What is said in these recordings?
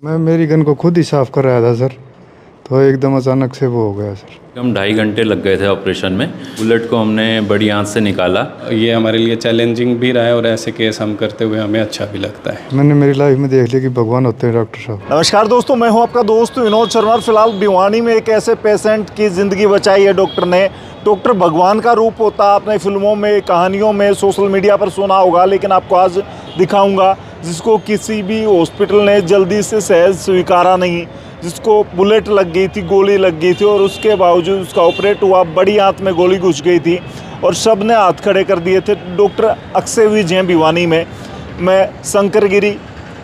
मैं मेरी गन को खुद ही साफ़ कर रहा था सर, तो एकदम अचानक से वो हो गया सर। कम 2.5 घंटे लग गए थे ऑपरेशन में। बुलेट को हमने बड़ी आंच से निकाला। ये हमारे लिए चैलेंजिंग भी रहा है और ऐसे केस हम करते हुए हमें अच्छा भी लगता है। मैंने मेरी लाइफ में देख लिया कि भगवान होते हैं डॉक्टर साहब। नमस्कार दोस्तों, मैं हूं आपका दोस्त विनोद शर्मा। फिलहाल भिवानी में एक ऐसे पेशेंट की ज़िंदगी बचाई है डॉक्टर ने। डॉक्टर भगवान का रूप होता है, आपने फिल्मों में, कहानियों में, सोशल मीडिया पर सुना होगा, लेकिन आपको आज दिखाऊंगा जिसको किसी भी हॉस्पिटल ने जल्दी से सहज स्वीकारा नहीं, जिसको बुलेट लग गई थी, गोली लग गई थी और उसके बावजूद उसका ऑपरेट हुआ। बड़ी आंत में गोली घुस गई थी और सब ने हाथ खड़े कर दिए थे। डॉक्टर अक्षय विज हैं भिवानी में। मैं शंकरगिरी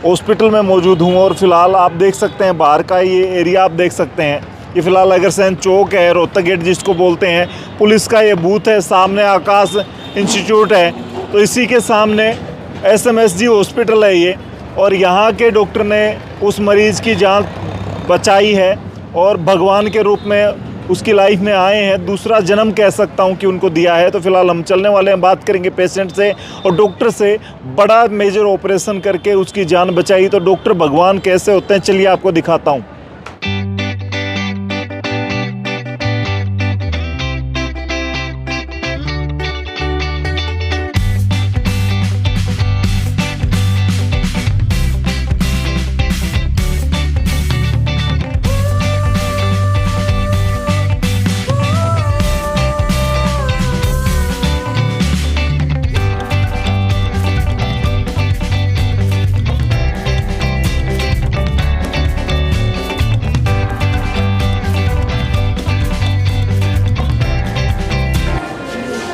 हॉस्पिटल में मौजूद हूँ और फिलहाल आप देख सकते हैं बाहर का ये एरिया आप देख सकते हैं। ये फिलहाल अग्रसेन चौक है, रोहतक गेट जिसको बोलते हैं। पुलिस का ये बूथ है, सामने आकाश इंस्टीट्यूट है, तो इसी के सामने SMSG हॉस्पिटल है ये। और यहाँ के डॉक्टर ने उस मरीज़ की जान बचाई है और भगवान के रूप में उसकी लाइफ में आए हैं। दूसरा जन्म कह सकता हूँ कि उनको दिया है। तो फिलहाल हम चलने वाले हैं, बात करेंगे पेशेंट से और डॉक्टर से। बड़ा मेजर ऑपरेशन करके उसकी जान बचाई, तो डॉक्टर भगवान कैसे होते हैं चलिए आपको दिखाता हूँ।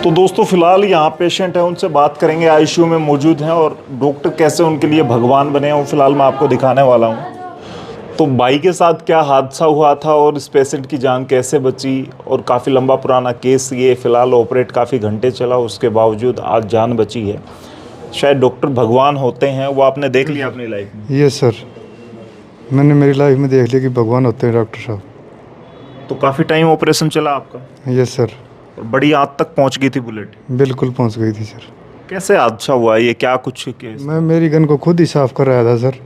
तो दोस्तों फिलहाल यहाँ पेशेंट है, उनसे बात करेंगे। ICU में मौजूद हैं और डॉक्टर कैसे उनके लिए भगवान बने हैं फिलहाल मैं आपको दिखाने वाला हूँ। तो भाई के साथ क्या हादसा हुआ था और इस पेशेंट की जान कैसे बची, और काफ़ी लंबा पुराना केस ये। फ़िलहाल ऑपरेट काफ़ी घंटे चला, उसके बावजूद आज जान बची है। शायद डॉक्टर भगवान होते हैं, वो आपने देख लिया अपनी लाइफ में? यस सर, मैंने मेरी लाइफ में देख लिया कि भगवान होते हैं डॉक्टर साहब। तो काफ़ी टाइम ऑपरेशन चला आपका? Yes sir. और बड़ी आंत तक पहुँच गई थी बुलेट? बिल्कुल पहुंच गई थी सर। कैसे हादसा हुआ ये, क्या कुछ केस? मैं मेरी गन को खुद ही साफ़ कर रहा था सर,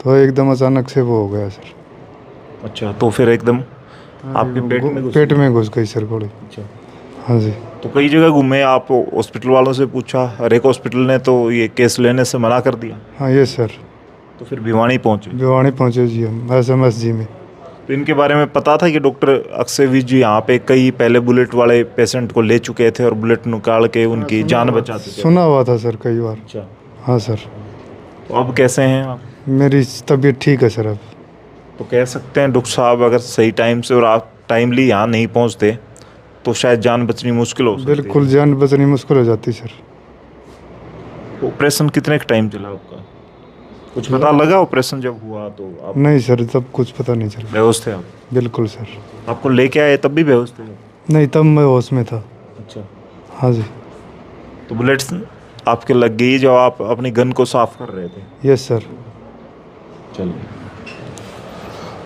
तो एकदम अचानक से वो हो गया सर। अच्छा, तो फिर एकदम आपके पेट में घुस गई सर गोली। अच्छा, हाँ जी। तो कई जगह घूमे आप, हॉस्पिटल वालों से पूछा? हर एक हॉस्पिटल ने तो ये केस लेने से मना कर दिया। हाँ यस सर। तो फिर भिवानी पहुंचे? भिवानी पहुँचे जी हम, SMSG में। तो इनके बारे में पता था कि डॉक्टर अक्षय विज जी यहाँ पे कई पहले बुलेट वाले पेशेंट को ले चुके थे और बुलेट निकाल के उनकी जान बचाते थे? सुना हुआ था सर कई बार। अच्छा, हाँ सर। तो अब कैसे हैं आप? मेरी तबीयत ठीक है सर अब। तो कह सकते हैं डॉक्टर साहब अगर सही टाइम से और आप टाइमली यहाँ नहीं पहुँचते तो शायद जान बचनी मुश्किल हो सकती है। बिल्कुल जान बचनी मुश्किल हो जाती सर। ऑपरेशन कितने का टाइम चला आपका, कुछ पता लगा ऑपरेशन जब हुआ तो? आप नहीं सर, तब कुछ पता नहीं चला। बेहोश थे आप? बिल्कुल सर। आपको लेके आए तब भी बेहोश थे? नहीं, तब मैं होश में था। अच्छा, हाँ जी। तो बुलेट्स आपके लग गई जब आप अपनी गन को साफ कर रहे थे? Yes sir. चलिए,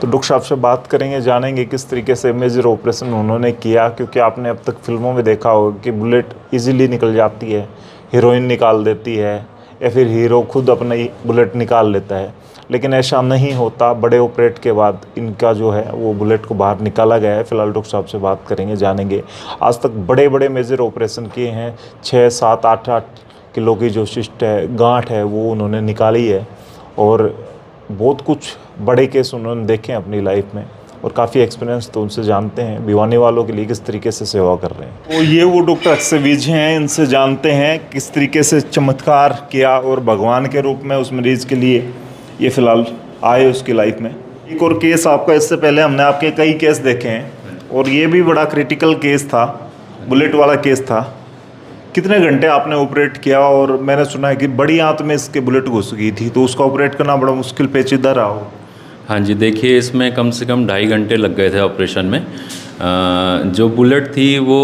तो डॉक्टर साहब से बात करेंगे, जानेंगे किस तरीके से मेजर ऑपरेशन उन्होंने किया। क्योंकि आपने अब तक फिल्मों में देखा होगा कि बुलेट इजीली निकल जाती है, हीरोइन निकाल देती है या फिर हीरो खुद अपना ही बुलेट निकाल लेता है, लेकिन ऐसा नहीं होता। बड़े ऑपरेट के बाद इनका जो है वो बुलेट को बाहर निकाला गया है। फिलहाल डॉक्टर साहब से बात करेंगे, जानेंगे। आज तक बड़े बड़े मेजर ऑपरेशन किए हैं, 6, 7, 8 किलो की जो शिस्ट है, गांठ है, वो उन्होंने निकाली है। और बहुत कुछ बड़े केस उन्होंने देखे हैं अपनी लाइफ में और काफ़ी एक्सपीरियंस तो उनसे जानते हैं भिवानी वालों के लिए किस तरीके से सेवा कर रहे हैं। तो ये वो डॉक्टर अक्षय विज हैं, इनसे जानते हैं किस तरीके से चमत्कार किया और भगवान के रूप में उस मरीज़ के लिए ये फ़िलहाल आए उसकी लाइफ में। एक और केस आपका, इससे पहले हमने आपके कई केस देखे हैं और ये भी बड़ा क्रिटिकल केस था, बुलेट वाला केस था। कितने घंटे आपने ऑपरेट किया? और मैंने सुना है कि बड़ी आंत में इसके बुलेट घुस गई थी, तो उसका ऑपरेट करना बड़ा मुश्किल पेचीदा रहा हो। हाँ जी, देखिए इसमें कम से कम 2.5 घंटे लग गए थे ऑपरेशन में। जो बुलेट थी वो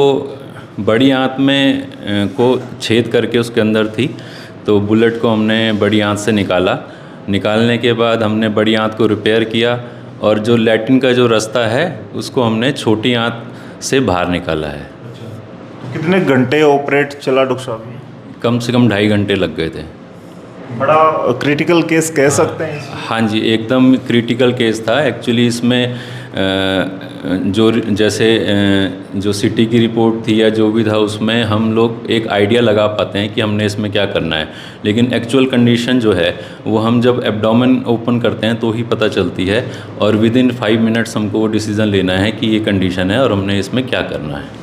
बड़ी आंत में को छेद करके उसके अंदर थी, तो बुलेट को हमने बड़ी आंत से निकाला। निकालने के बाद हमने बड़ी आंत को रिपेयर किया और जो लैट्रिन का जो रास्ता है उसको हमने छोटी आंत से बाहर निकाला है। कितने घंटे ऑपरेट चला डॉक्टर साहब? कम से कम 2.5 घंटे लग गए थे। बड़ा क्रिटिकल केस कह सकते हैं। हाँ जी, एकदम क्रिटिकल केस था एक्चुअली। इसमें जो जैसे जो सिटी की रिपोर्ट थी या जो भी था, उसमें हम लोग एक आइडिया लगा पाते हैं कि हमने इसमें क्या करना है, लेकिन एक्चुअल कंडीशन जो है वो हम जब एब्डोमेन ओपन करते हैं तो ही पता चलती है, और विद इन 5 मिनट्स हमको वो डिसीज़न लेना है कि ये कंडीशन है और हमने इसमें क्या करना है।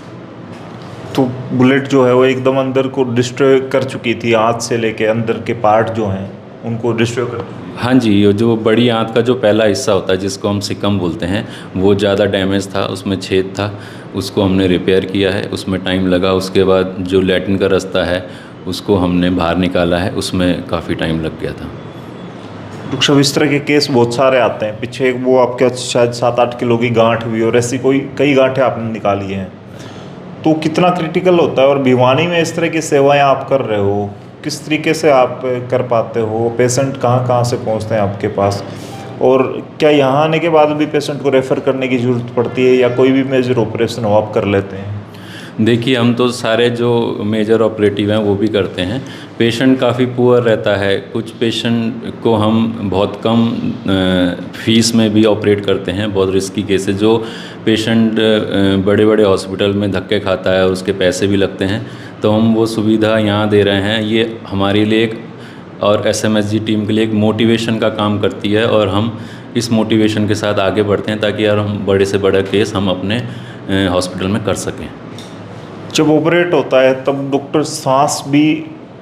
तो बुलेट जो है वो एकदम अंदर को डिस्ट्रॉय कर चुकी थी, आँत से लेके अंदर के पार्ट जो हैं उनको डिस्ट्रॉय कर चुकी थी। हाँ जी, ये जो बड़ी आंत का जो पहला हिस्सा होता है जिसको हम सिकम बोलते हैं, वो ज़्यादा डैमेज था, उसमें छेद था, उसको हमने रिपेयर किया है, उसमें टाइम लगा। उसके बाद जो लैट्रिन का रास्ता है उसको हमने बाहर निकाला है, उसमें काफ़ी टाइम लग गया था। डॉक्टर साहब, इस तरह के केस बहुत सारे आते हैं। पीछे एक वो आपके शायद 7-8 किलो की गांठ हुई और ऐसी कोई कई गांठें आपने निकाली हैं, तो कितना क्रिटिकल होता है। और भिवानी में इस तरह की सेवाएं आप कर रहे हो, किस तरीके से आप कर पाते हो? पेशेंट कहाँ कहाँ से पहुँचते हैं आपके पास, और क्या यहाँ आने के बाद भी पेशेंट को रेफ़र करने की ज़रूरत पड़ती है, या कोई भी मेजर ऑपरेशन हो आप कर लेते हैं? देखिए, हम तो सारे जो मेजर ऑपरेटिव हैं वो भी करते हैं। पेशेंट काफ़ी पुअर रहता है, कुछ पेशेंट को हम बहुत कम फीस में भी ऑपरेट करते हैं। बहुत रिस्की केसेस जो पेशेंट बड़े बड़े हॉस्पिटल में धक्के खाता है और उसके पैसे भी लगते हैं, तो हम वो सुविधा यहाँ दे रहे हैं। ये हमारे लिए एक और एसएमएसजी टीम के लिए एक मोटिवेशन का काम करती है, और हम इस मोटिवेशन के साथ आगे बढ़ते हैं ताकि यार हम बड़े से बड़ा केस हम अपने हॉस्पिटल में कर सकें। जब ऑपरेट होता है तब डॉक्टर सांस भी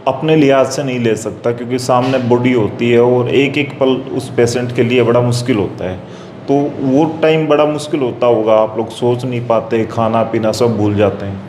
अपने लिहाज से नहीं ले सकता, क्योंकि सामने बॉडी होती है और एक एक पल उस पेशेंट के लिए बड़ा मुश्किल होता है। तो वो टाइम बड़ा मुश्किल होता होगा, आप लोग सोच नहीं पाते, खाना पीना सब भूल जाते हैं।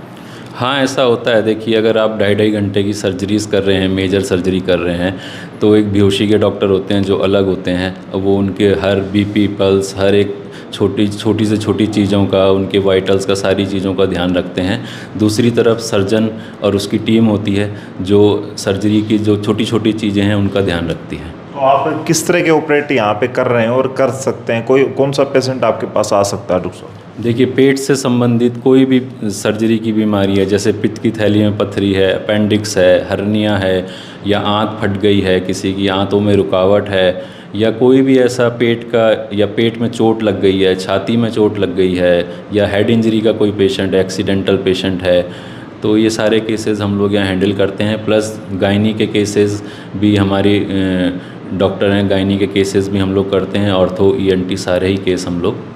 हाँ, ऐसा होता है। देखिए, अगर आप 2.5 घंटे की सर्जरीज़ कर रहे हैं, मेजर सर्जरी कर रहे हैं, तो एक बेहोशी के डॉक्टर होते हैं जो अलग होते हैं। वो उनके हर बीपी, पल्स, हर एक छोटी से छोटी चीज़ों का, उनके वाइटल्स का, सारी चीज़ों का ध्यान रखते हैं। दूसरी तरफ सर्जन और उसकी टीम होती है जो सर्जरी की जो छोटी छोटी चीज़ें हैं उनका ध्यान रखती है। तो आप किस तरह के ऑपरेट यहाँ पे कर रहे हैं और कर सकते हैं? कौन सा पेशेंट आपके पास आ सकता है डॉक्टर साहब? देखिए, पेट से संबंधित कोई भी सर्जरी की बीमारी है, जैसे पित्त की थैली में पथरी है, अपेंडिक्स है, हर्निया है, या आंत फट गई है, किसी की आंतों में रुकावट है, या कोई भी ऐसा पेट का या पेट में चोट लग गई है, छाती में चोट लग गई है, या हेड इंजरी का कोई पेशेंट, एक्सीडेंटल पेशेंट है, तो ये सारे केसेस हम लोग यहाँ हैंडल करते हैं। प्लस गायनी के केसेस भी हमारी डॉक्टर हैं, गायनी के केसेस भी हम लोग करते हैं। ऑर्थो, ईएनटी सारे ही केस हम लोग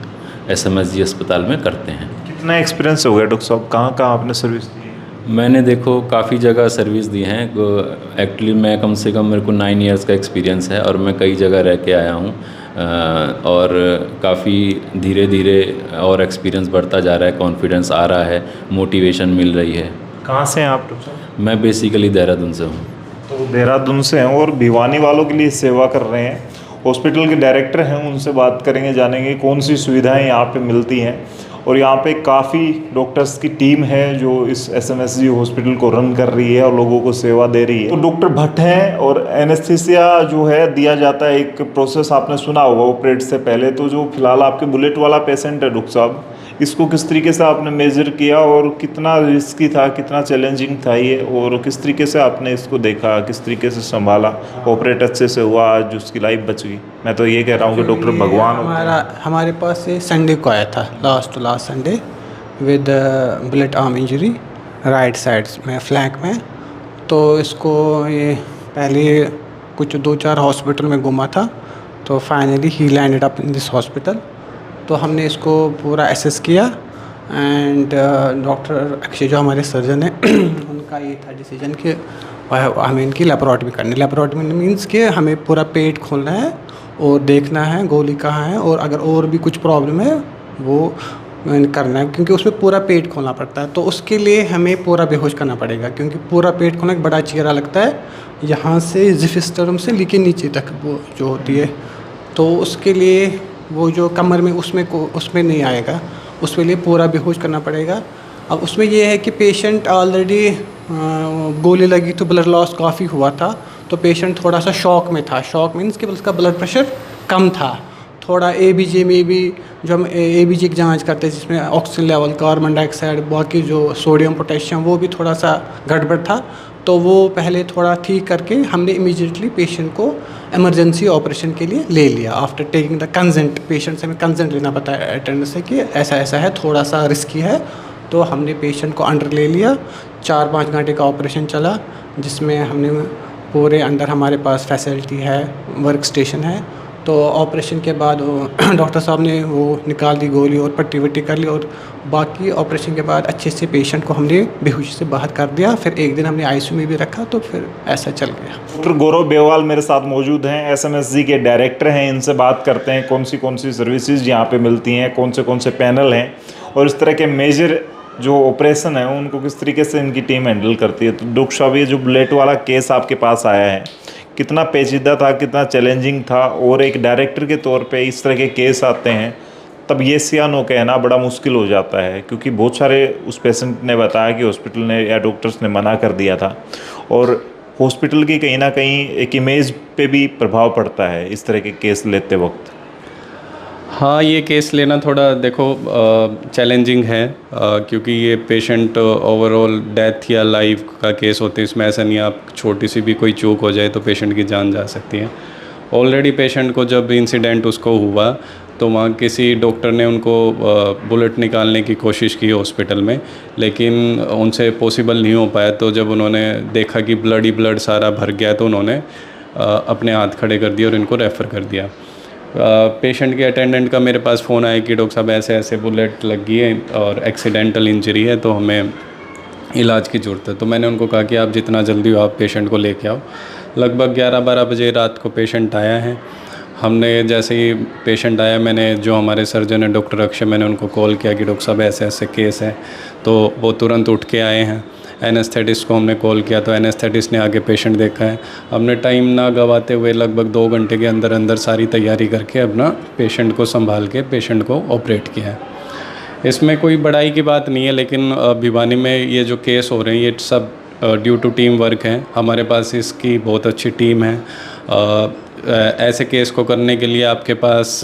एसएमएसजी अस्पताल में करते हैं। कितना एक्सपीरियंस हो गया डॉक्टर साहब, कहाँ कहाँ आपने सर्विस दी? मैंने देखो काफ़ी जगह सर्विस दी हैं। एक्चुअली मैं कम से कम मेरे को 9 इयर्स का एक्सपीरियंस है और मैं कई जगह रह के आया हूँ, और काफ़ी धीरे धीरे और एक्सपीरियंस बढ़ता जा रहा है, कॉन्फिडेंस आ रहा है, मोटिवेशन मिल रही है। कहाँ से हैं आप डॉक्टर साहब? मैं बेसिकली देहरादून से हूँ। तो देहरादून से हैं और भिवानी वालों के लिए सेवा कर रहे हैं। हॉस्पिटल के डायरेक्टर हैं, उनसे बात करेंगे, जानेंगे कौन सी सुविधाएं यहाँ पे मिलती हैं। और यहाँ पे काफ़ी डॉक्टर्स की टीम है जो इस एसएमएसजी हॉस्पिटल को रन कर रही है और लोगों को सेवा दे रही है। तो डॉक्टर भट्ट हैं, और एनेस्थीसिया जो है दिया जाता है, एक प्रोसेस आपने सुना होगा ऑपरेट से पहले। तो जो फिलहाल आपके बुलेट वाला पेशेंट है डॉक्टर साहब, इसको किस तरीके से आपने मेजर किया और कितना रिस्की था, कितना चैलेंजिंग था ये, और किस तरीके से आपने इसको देखा, किस तरीके से संभाला, ऑपरेट अच्छे से हुआ, आज उसकी लाइफ बच गई? मैं तो ये कह रहा हूँ कि डॉक्टर भगवान हमारे पास ये संडे को आया था, last Sunday, with bullet arm injury right side में, फ्लैंक में। तो इसको ये पहले कुछ 2-4 हॉस्पिटल में घूमा था, तो finally he landed up in this hospital. तो हमने इसको पूरा एसेस किया, एंड डॉक्टर अक्षय जो हमारे सर्जन हैं उनका ये था डिसीजन कि हमें इनकी लेप्रोटमी करनी। लेप्रोटमी मीन्स कि हमें पूरा पेट खोलना है और देखना है गोली कहाँ है, और अगर और भी कुछ प्रॉब्लम है वो करना है, क्योंकि उसमें पूरा पेट खोलना पड़ता है। तो उसके लिए हमें पूरा बेहोश करना पड़ेगा, क्योंकि पूरा पेट खोलना एक बड़ा चेहरा लगता है, यहाँ से जिफिस्टरम से लेके नीचे तक वो जो होती है। तो उसके लिए वो जो कमर में उसमें नहीं आएगा, उसके लिए पूरा बेहोश करना पड़ेगा। अब उसमें ये है कि पेशेंट ऑलरेडी गोली लगी तो ब्लड लॉस काफ़ी हुआ था, तो पेशेंट थोड़ा सा शॉक में था। शॉक मीन्स कि उसका ब्लड प्रेशर कम था थोड़ा। एबीजी में भी जो हम एबीजी की जांच करते हैं, जिसमें ऑक्सीजन लेवल, कार्बन डाइऑक्साइड, बाकी जो सोडियम पोटेशियम, वो भी थोड़ा सा गड़बड़ था। तो वो पहले थोड़ा ठीक करके हमने इमीडिएटली पेशेंट को इमरजेंसी ऑपरेशन के लिए ले लिया। After taking the consent, patient से हमें कंसेंट लेना पड़ता है अटेंडेंट से कि ऐसा ऐसा है, थोड़ा सा रिस्की है। तो हमने पेशेंट को अंडर ले लिया। 4-5 घंटे का ऑपरेशन चला, जिसमें हमने पूरे अंदर हमारे पास फैसिलिटी है, वर्क स्टेशन है। तो ऑपरेशन के बाद डॉक्टर साहब ने वो निकाल दी गोली और पट्टी वट्टी कर ली, और बाकी ऑपरेशन के बाद अच्छे से पेशेंट को हमने बेहोशी से बाहर कर दिया। फिर एक दिन हमने आईसीयू में भी रखा, तो फिर ऐसा चल गया। डॉक्टर गौरव बेवाल मेरे साथ मौजूद हैं, एसएमएसजी के डायरेक्टर हैं। इनसे बात करते हैं कौन सी सर्विसेज यहाँ पे मिलती हैं, कौन से पैनल हैं, और इस तरह के मेजर जो ऑपरेशन है उनको किस तरीके से इनकी टीम हैंडल करती है। तो डॉक्टर साहब, ये जो बुलेट वाला केस आपके पास आया है, कितना पेचीदा था, कितना चैलेंजिंग था, और एक डायरेक्टर के तौर पे इस तरह के केस आते हैं तब ये सियानो कहना बड़ा मुश्किल हो जाता है, क्योंकि बहुत सारे उस पेशेंट ने बताया कि हॉस्पिटल ने या डॉक्टर्स ने मना कर दिया था, और हॉस्पिटल की कहीं ना कहीं एक इमेज पे भी प्रभाव पड़ता है इस तरह के केस लेते वक्त। हाँ, ये केस लेना थोड़ा देखो चैलेंजिंग है, क्योंकि ये पेशेंट ओवरऑल डेथ या लाइफ का केस होते हैं। इसमें ऐसा नहीं है आप छोटी सी भी कोई चूक हो जाए तो पेशेंट की जान जा सकती है। ऑलरेडी पेशेंट को जब इंसिडेंट उसको हुआ तो वहाँ किसी डॉक्टर ने उनको बुलेट निकालने की कोशिश की हॉस्पिटल में, लेकिन उनसे पॉसिबल नहीं हो पाया। तो जब उन्होंने देखा कि ब्लड ही ब्लड सारा भर गया तो उन्होंने अपने हाथ खड़े कर दिए और इनको रेफ़र कर दिया। पेशेंट के अटेंडेंट का मेरे पास फ़ोन आया कि डॉक्टर साहब ऐसे ऐसे बुलेट लगी है और एक्सीडेंटल इंजरी है, तो हमें इलाज की ज़रूरत है। तो मैंने उनको कहा कि आप जितना जल्दी हो आप पेशेंट को लेके आओ। लगभग 11-12 बजे रात को पेशेंट आया है। हमने जैसे ही पेशेंट आया, मैंने जो हमारे सर्जन है डॉक्टर अक्षय, मैंने उनको कॉल किया कि डॉक्टर साहब ऐसे ऐसे केस है। तो वो तुरंत उठ के आए हैं। एनेस्थेटिस्ट को हमने कॉल किया, तो एनेस्थेटिस्ट ने आके पेशेंट देखा है। हमने टाइम ना गवाते हुए लगभग 2 घंटे के अंदर अंदर सारी तैयारी करके अपना पेशेंट को संभाल के पेशेंट को ऑपरेट किया है। इसमें कोई बड़ाई की बात नहीं है, लेकिन भिवानी में ये जो केस हो रहे हैं ये सब ड्यू टू टीम वर्क है। हमारे पास इसकी बहुत अच्छी टीम है। ऐसे केस को करने के लिए आपके पास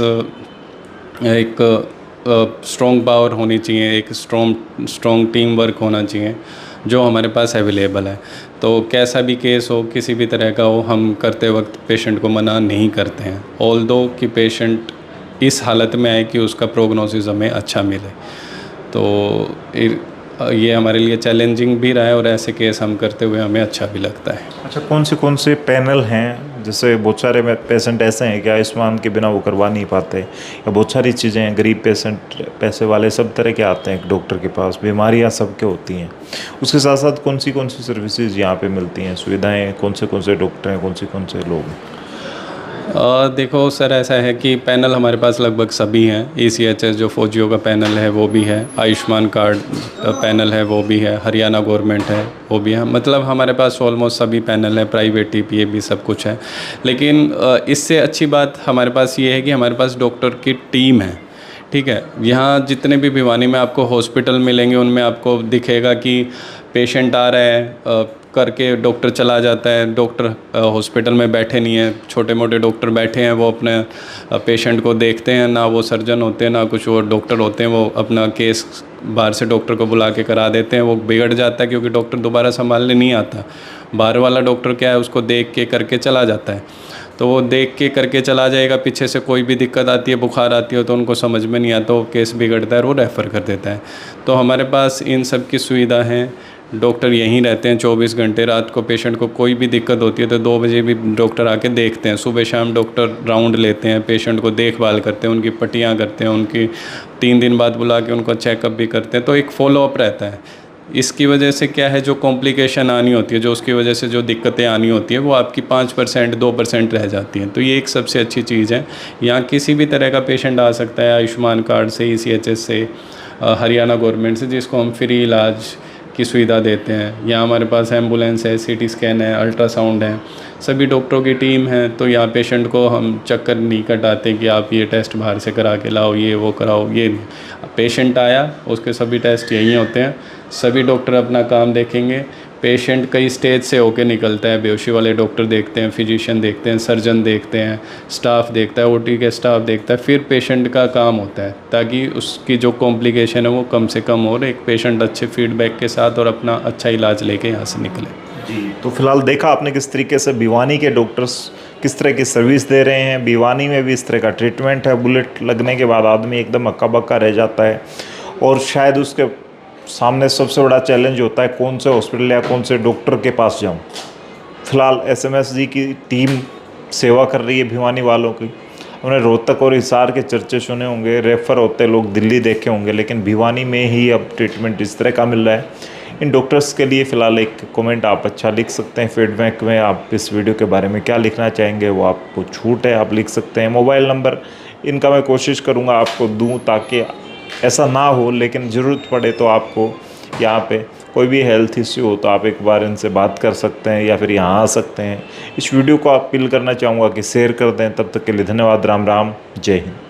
एक स्ट्रॉन्ग पावर होनी चाहिए, एक स्ट्रॉन्ग टीम वर्क होना चाहिए, जो हमारे पास अवेलेबल है। तो कैसा भी केस हो, किसी भी तरह का हो, हम करते वक्त पेशेंट को मना नहीं करते हैं, ऑल्दो कि पेशेंट इस हालत में आए कि उसका प्रोग्नोसिस हमें अच्छा मिले। तो ये हमारे लिए चैलेंजिंग भी रहा है, और ऐसे केस हम करते हुए हमें अच्छा भी लगता है। अच्छा, कौन से पैनल हैं, जैसे बहुत सारे पेशेंट ऐसे हैं कि आयुष्मान के बिना वो करवा नहीं पाते, या बहुत सारी चीज़ें हैं, गरीब पेशेंट, पैसे वाले, सब तरह के आते हैं एक डॉक्टर के पास, बीमारियां सबके होती हैं। उसके साथ साथ कौन सी सर्विसेज यहाँ पे मिलती हैं, सुविधाएं, कौन से डॉक्टर हैं, कौन से लोग हैं? देखो सर, ऐसा है कि पैनल हमारे पास लगभग सभी हैं। ECHS जो फौजियों का पैनल है वो भी है, आयुष्मान कार्ड पैनल है वो भी है, हरियाणा गवर्नमेंट है वो भी है। मतलब हमारे पास ऑलमोस्ट सभी पैनल है, प्राइवेट TPA भी सब कुछ है। लेकिन इससे अच्छी बात हमारे पास ये है कि हमारे पास डॉक्टर की टीम है। ठीक है, यहाँ जितने भी भिवानी में आपको हॉस्पिटल मिलेंगे उनमें आपको दिखेगा कि पेशेंट आ रहे हैं करके डॉक्टर चला जाता है। डॉक्टर हॉस्पिटल में बैठे नहीं हैं, छोटे मोटे डॉक्टर बैठे हैं, वो अपने पेशेंट को देखते हैं। ना वो सर्जन होते हैं ना कुछ और डॉक्टर होते हैं, वो अपना केस बाहर से डॉक्टर को बुला के करा देते हैं। वो बिगड़ जाता है क्योंकि डॉक्टर दोबारा संभालने नहीं आता। बाहर वाला डॉक्टर क्या है, उसको देख के करके चला जाता है। तो वो देख के करके चला जाएगा, पीछे से कोई भी दिक्कत आती है, बुखार आती है तो उनको समझ में नहीं आता, वो केस बिगड़ता है और वो रेफ़र कर देता है। तो हमारे पास इन सब की सुविधा है। डॉक्टर यहीं रहते हैं 24 घंटे। रात को पेशेंट को कोई भी दिक्कत होती है तो 2 बजे भी डॉक्टर आके देखते हैं। सुबह शाम डॉक्टर राउंड लेते हैं, पेशेंट को देखभाल करते हैं, उनकी पट्टियाँ करते हैं, उनकी 3 दिन बाद बुला के उनको चेकअप भी करते हैं। तो एक फॉलोअप रहता है। इसकी वजह से क्या है, जो कॉम्प्लिकेशन आनी होती है, जो उसकी वजह से जो दिक्कतें आनी होती है, वो आपकी 5% 2% रह जाती हैं। तो ये एक सबसे अच्छी चीज़ है। यहाँ किसी भी तरह का पेशेंट आ सकता है, आयुष्मान कार्ड से, ECHS से, हरियाणा गवर्नमेंट से, जिसको हम फ्री इलाज की सुविधा देते हैं। यहाँ हमारे पास एम्बुलेंस है, CT स्कैन है, अल्ट्रासाउंड है, सभी डॉक्टरों की टीम है। तो यहाँ पेशेंट को हम चक्कर नहीं कटाते कि आप ये टेस्ट बाहर से करा के लाओ, ये वो कराओ, ये पेशेंट आया उसके सभी टेस्ट यहीं होते हैं। सभी डॉक्टर अपना काम देखेंगे। पेशेंट कई स्टेज से होके निकलता है, बेहोशी वाले डॉक्टर देखते हैं, फिजिशियन देखते हैं, सर्जन देखते हैं, स्टाफ देखता है, OT के स्टाफ देखता है, फिर पेशेंट का काम होता है ताकि उसकी जो कॉम्प्लिकेशन है वो कम से कम हो और एक पेशेंट अच्छे फीडबैक के साथ और अपना अच्छा इलाज लेके यहाँ से निकले। जी, तो फिलहाल देखा आपने किस तरीके से भिवानी के डॉक्टर्स किस तरह की सर्विस दे रहे हैं। भिवानी में भी इस तरह का ट्रीटमेंट है। बुलेट लगने के बाद आदमी एकदम हक्का बक्का रह जाता है और शायद उसके सामने सबसे बड़ा चैलेंज होता है कौन से हॉस्पिटल या कौन से डॉक्टर के पास जाऊं। फिलहाल एसएमएस जी की टीम सेवा कर रही है भिवानी वालों की। उन्हें रोहतक और हिसार के चर्चे सुने होंगे, रेफ़र होते लोग दिल्ली देखे होंगे, लेकिन भिवानी में ही अब ट्रीटमेंट इस तरह का मिल रहा है। इन डॉक्टर्स के लिए फ़िलहाल एक कमेंट आप अच्छा लिख सकते हैं। फीडबैक में आप इस वीडियो के बारे में क्या लिखना चाहेंगे वो आपको छूट है, आप लिख सकते हैं। मोबाइल नंबर इनका मैं कोशिश करूँगा आपको दूँ ताकि ऐसा ना हो, लेकिन ज़रूरत पड़े तो आपको यहाँ पे कोई भी हेल्थ इश्यू हो तो आप एक बार इनसे बात कर सकते हैं या फिर यहाँ आ सकते हैं। इस वीडियो को अपील करना चाहूँगा कि शेयर कर दें। तब तक के लिए धन्यवाद। राम राम, जय हिंद।